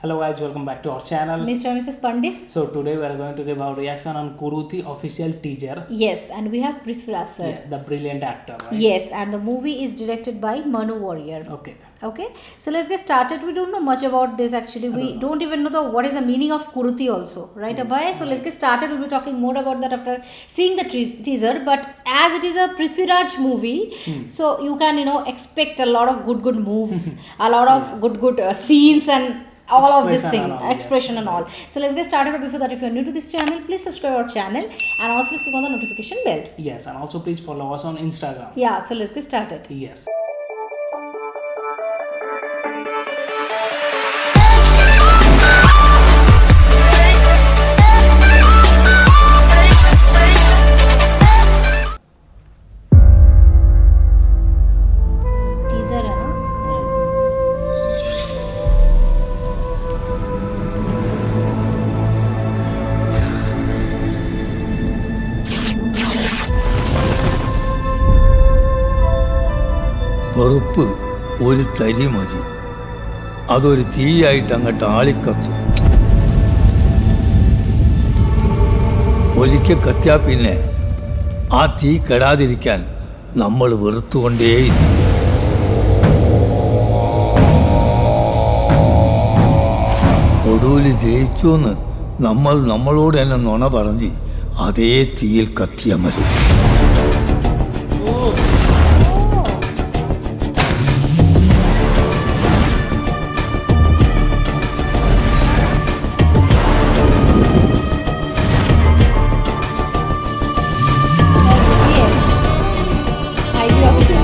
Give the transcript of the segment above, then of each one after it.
Hello guys, welcome back to our channel. Mr. and Mrs. Pandit. So today we are going to give our reaction on Kuruthi official teaser. Yes, and we have Prithviraj sir. Yes, the brilliant actor, right? Yes, and the movie is directed by Manu Warrior. Okay. Okay, so let's get started. We don't know much about this actually. We don't even know what is the meaning of Kuruthi also, right, Abhay? So let's get started. We'll be talking more about that after seeing the teaser. But as it is a Prithviraj movie, so you can expect a lot of good moves, a lot of good scenes and all of this thing, expression and all. So let's get started. But before that, if you're new to this channel, please subscribe our channel and also click on the notification bell. Yes, and also please follow us on Instagram. Yeah, so let's get started. Yes. Teaser है ना? വെറുപ്പ് ഒരു തരി മതി, അതൊരു തീയായിട്ട് അങ്ങോട്ട് ആളിക്കത്തും. ഒരിക്കൽ കത്തിയാ പിന്നെ ആ തീ കെടാതിരിക്കാൻ നമ്മൾ വെറുത്തുകൊണ്ടേയിരിക്കും. ഒടുവിൽ ജയിച്ചുവെന്ന് നമ്മളോട് തന്നെ നുണ പറഞ്ഞ് അതേ തീയിൽ കത്തിയ മതി. IG officer.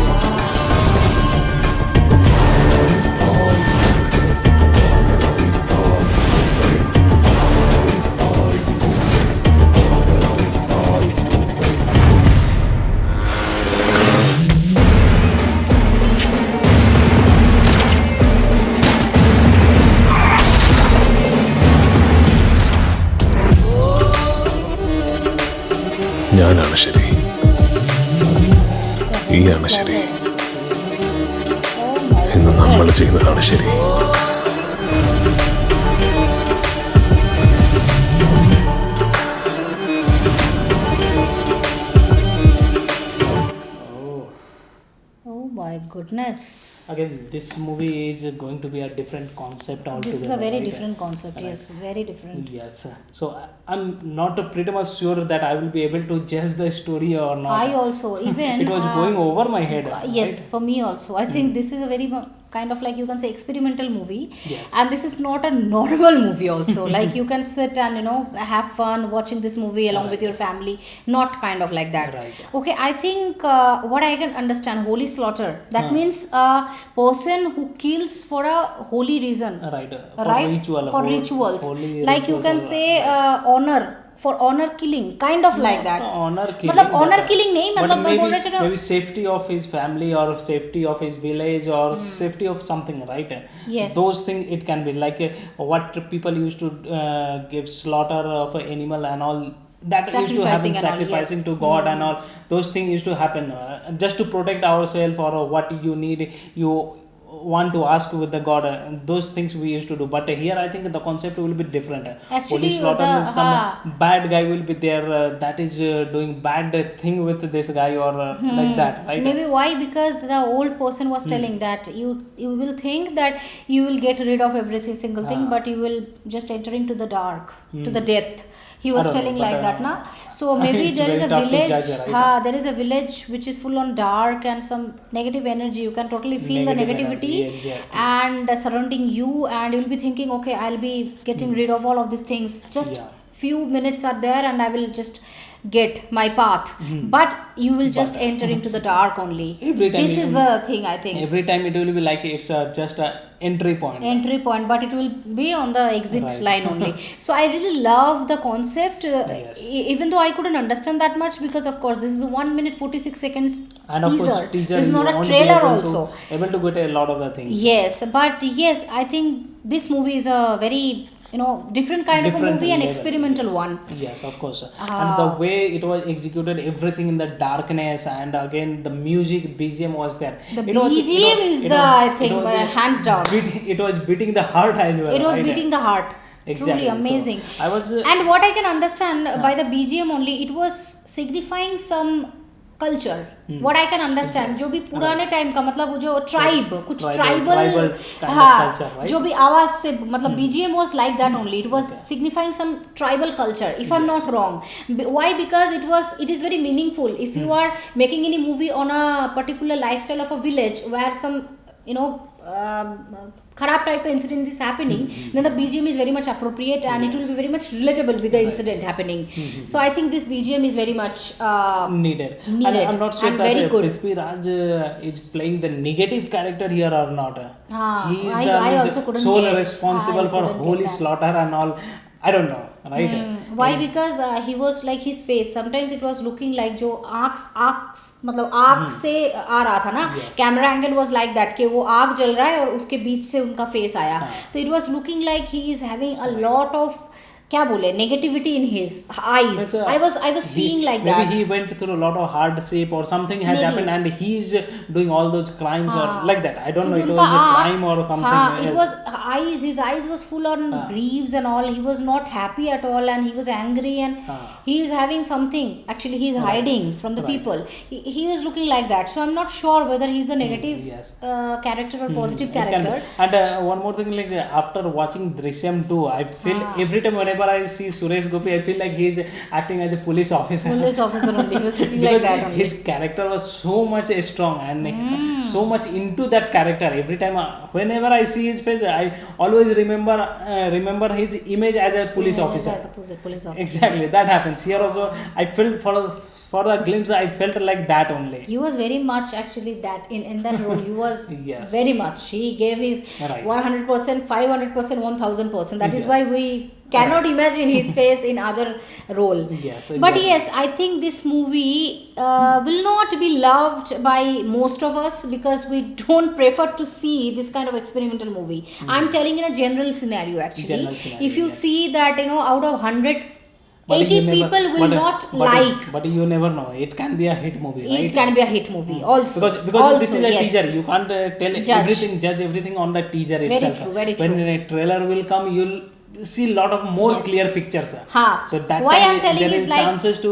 ഞാനാണ് ശരി, ഈയാണ് ശരി, ഇന്ന് നമ്മൾ ചെയ്യുന്നതാണ് ശരി. Oh my goodness. Again, this movie is going to be a different concept altogether. This is a very right? different concept. Right. Yes, very different. Yes. So I'm not pretty much sure that I will be able to judge the story or not. I also even It was going over my head. yes, right? for me also. I think this is a very kind of like you can say experimental movie. Yes. And this is not a normal movie also. Like you can sit and have fun watching this movie along with your family. Not kind of like that. Right. Okay, I think what I can understand, holy slaughter. That means a person who kills for a holy reason. Right. Right? Ritual. For rituals. Holy Like you rituals can or- say honor. For honor killing, kind of like that. Honor killing. मतलब honor killing नहीं, but मतलब मैं बोल रहा हूँ maybe safety of his family or safety of his village or safety of something, right? Yes. Those things it can be like what people used to give slaughter of an animal and all. That used to happen, Sacrificing and all, sacrificing yes. to God and all. Those things used to happen just to protect ourselves or what you need. You want to ask with the God, those things we used to do, but here I think the concept will be different. Actually, Holy slaughter means some हाँ. bad guy will be there that is doing bad thing with this guy or like that, right? Maybe why? Because the old person was telling that you will think that you will get rid of everything single thing, but you will just enter into the dark, to the death. He was I don't know, telling but, like that, na. So maybe it's there is very a tough to village. judge, right? There is a village which is full on dark and some negative energy. You can totally feel the Negative negativity energy, exactly. and surrounding you, and you will be thinking, okay, I'll be getting rid of all of these things. Just Yeah. few minutes are there, and I will just get my path. But you will just enter into the dark only. Every time This it is will- the thing, I think. Every time it will be like it's just a entry point. Entry point, but it will be on the exit Right. line only. So I really love the concept, Yes. even though I couldn't understand that much, because of course this is a 1 minute 46 seconds And of teaser. course, teaser This is you not a won't be trailer able also. able to get a lot of the things. Yes, but yes, I think this movie is a very different kind of a Different movie, an level, experimental yes. one. Yes, of course. And the way it was executed, everything in the darkness, and again the music BGM was there. The It was- BGM is it the, was- I think, it was, hands down. It was beating the heart as well. It was right? beating the heart. Exactly. Truly amazing. So, I was And what I can understand by the BGM only, it was signifying some culture. What I can understand, Yes. जो भी पुराने time का मतलब वो जो tribe कुछ Tribal tribal kind of culture, right? जो भी आवाज से मतलब BGM was like that only. It was signifying some tribal culture, if I'm not wrong. Why? Because it is very meaningful. If you are making any movie on a particular lifestyle of a village where some kharab type of incident is happening, then the BGM is very much appropriate and it will be very much relatable with the incident happening. So I think this BGM is very much needed. And needed I'm not sure and that very good. Prithvi Raj is playing the negative character here or not. He is I the also couldn't sole get- responsible I for couldn't get holy that. slaughter and all. I don't know, right? Why? Because he was like his face. Sometimes it was looking like जो आँख मतलब आँख से आ रहा था ना. Camera angle was like that कि वो आग जल रहा है और उसके बीच से उनका face आया. तो it was looking like he is having a lot of क्या बोले negativity in his eyes. I was seeing like maybe that. he went through a lot of hardship or something has Maybe. happened and he is doing all those crimes or like that. I don't know. It क्योंकि was उनका a आँख- crime or something हाँ, it else. was eyes. His eyes was full on griefs and all. He was not happy at all, and he was angry, and he is having something. Actually, he is hiding from the people. He was looking like that. So I'm not sure whether he's a negative yes. character or positive It can be. character. And one more thing, like after watching Drishyam 2, I feel every time whenever I see Suresh Gopi, I feel like he's acting as a police officer. Police officer only. He was looking like Because that only. his character was so much strong and so much into that character. Every time, whenever I see his face, I always remember his image as a police officer. As a police officer. Exactly, that happens here also. I felt for the glimpse, I felt like that only. He was very much actually that in that role. He was Yes. very much. He gave his Right. 100%, 500%, 1000%. That is why we cannot imagine his face in other role. Yes, But exactly. yes, I think this movie will not be loved by most of us because we don't prefer to see this kind of experimental movie. I'm telling in a general scenario actually. General scenario, If you yes. see that out of 100, But 80 you never- people will not like. But you never know. It can be a hit movie, right? It can be a hit movie also. Because also, this is a yes. teaser. You can't judge everything on the teaser Very itself. true, very When true. a trailer will come, you'll see a lot of more Yes. clear pictures. Ha. So that Why time I'm telling there is is like- chances to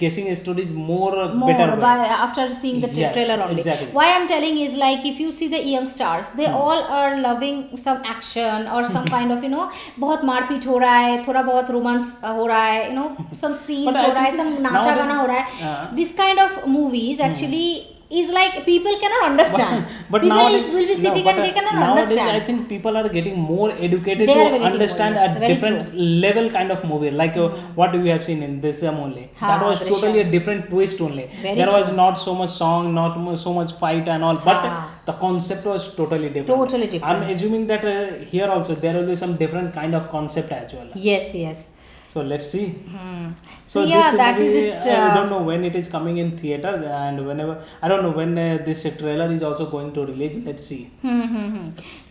guessing a story is more More better. by after seeing the Yes, trailer only. exactly. Why I'm telling is like if you see the young stars, they all are loving some action or some kind of बहुत मारपीट हो रहा है, थोड़ा बहुत romance हो रहा है, some scenes But I हो रहा है, think some नाचा nowadays- गाना हो रहा है. This kind of movies actually is like people cannot understand. But people nowadays, will be sitting and they cannot nowadays understand. I think people are getting more educated They are to getting more, understand yes, a very different level kind of movie, like what we have seen in this only. Ha, That was Drishyam. totally a different twist only. Very There was true. not so much song, not so much fight and all, but Ha. the concept was totally different. Totally different. I'm assuming that here also there will be some different kind of concept as well. Yes, yes. So let's see. So yeah, this that is movie, it. I don't know when it is coming in theater, and whenever I don't know when this trailer is also going to release. Let's see.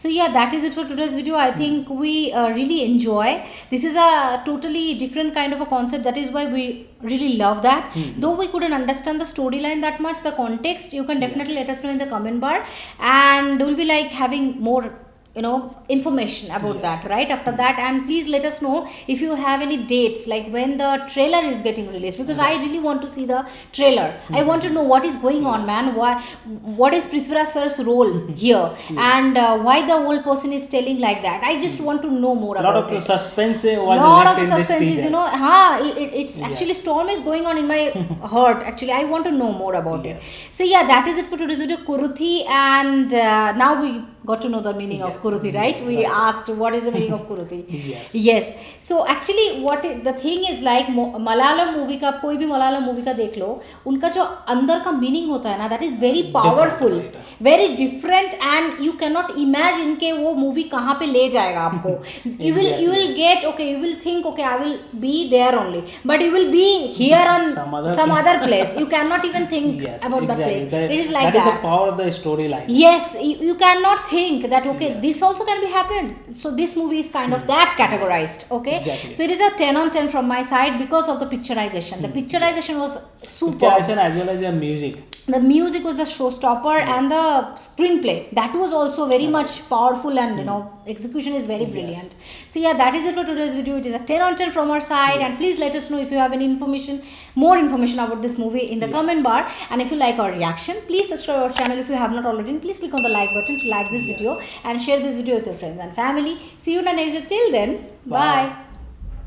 So yeah, that is it for today's video. I think we really enjoy. This is a totally different kind of a concept. That is why we really love that. Though we couldn't understand the storyline that much, the context, you can definitely let us know in the comment bar, and we'll be like having more information about that right after that. And please let us know if you have any dates, like when the trailer is getting released, because I really want to see the trailer. I want to know what is going on, man. What is Prithviraj sir's role here, and why the old person is telling like that. I just want to know more A lot about of the it. suspense was Lot left of in the this suspense is, teaser. it's actually storm is going on in my heart. Actually, I want to know more about it. So yeah, that is it for today's video, Kuruthi, and now we got to know the meaning of Kuruthi, right? We asked what is the meaning of Kuruthi. Yes. So actually, the thing is like Malayalam movie का कोई भी Malayalam movie का देख लो, उनका जो अंदर का meaning होता है ना, that is very powerful, very different, and you cannot imagine कि वो movie कहाँ पे ले जाएगा आपको. You will get, okay, you will think, okay, I will be there only, but you will be here on some other place. You cannot even think about the place. It is like that. That is the power of the storyline. Yes, you cannot think that okay, this also can be happened. So this movie is kind of that categorized. Okay, Exactly. so it is a 10 on 10 from my side because of the picturization. The picturization was super. Picturization as well as the music. The music was the showstopper, and the screenplay, that was also very much powerful, and you know, execution is very brilliant. So yeah, that is it for today's video. It is a 10 on 10 from our side, and please let us know if you have any more information about this movie in the comment bar. And if you like our reaction, please subscribe our channel if you have not already, and please click on the like button to like this video and share this video with your friends and family. See you in the next video. Till then, bye.